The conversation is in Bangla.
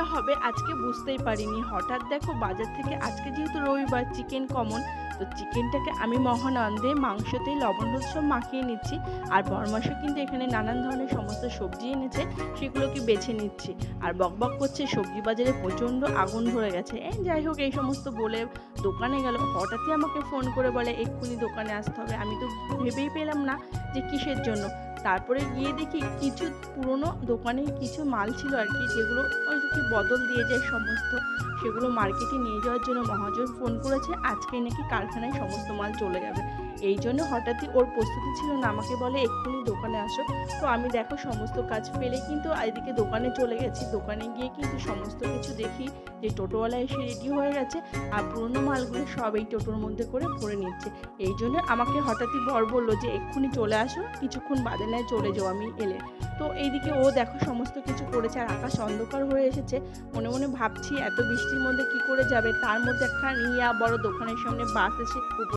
এমনটা হবে আজকে বুঝতেই পারিনি। হঠাৎ দেখো বাজার থেকে আজকে যেহেতু রবিবার চিকেন কমন, তো চিকেনটাকে আমি মহানন্দে মাংসতে লবণ হলুদ সব মাখিয়ে নিচ্ছি। আর বরমাসও কিন্তু এখানে নানান ধরনের সমস্ত সবজি এনেছে, সেগুলোকে বেছে নিচ্ছি। আর বকবক করছে সবজি বাজারে প্রচণ্ড আগুন ধরে গেছে। যাই হোক এই সমস্ত বলে দোকানে গেল। হঠাৎই আমাকে ফোন করে বলে এক্ষুনি দোকানে আসতে হবে। আমি তো ভেবেই পেলাম না যে কিসের জন্য। তারপরে গিয়ে দেখি কিছু পুরনো দোকানে কিছু মাল ছিল আর কি, যেগুলো ওই কি বদল দিয়ে যায় সমস্ত, সেগুলো মার্কেটে নিয়ে যাওয়ার জন্য মহাজন ফোন করেছে। আজকেই নাকি কারখানায় সমস্ত মাল চলে যাবে। এই জন্য হঠাৎই ওর প্রস্তুতি ছিল না, আমাকে বলে এক্ষুনি দোকানে আসো। তো আমি দেখো সমস্ত কাজ ফেলে কিন্তু এদিকে দোকানে চলে গেছি। দোকানে গিয়ে কিন্তু সমস্ত কিছু দেখি যে টোটোওয়ালা এসে রেডি হয়ে গেছে, আর পুরনো মালগুলো সব এই টোটোর মধ্যে করে ভরে নিচ্ছে। এই জন্য আমাকে হঠাৎই বর বললো যে এক্ষুনি চলে আসো, কিছুক্ষণ বাদে নয় চলে যাও আমি এলে। তো এইদিকে ও দেখো সমস্ত কিছু করেছে, আর আকাশ অন্ধকার হয়ে এসেছে। মনে মনে ভাবছি এত বৃষ্টির মধ্যে কি করে যাবে, তার মধ্যে একটা বড় দোকানের সামনে বাস এসে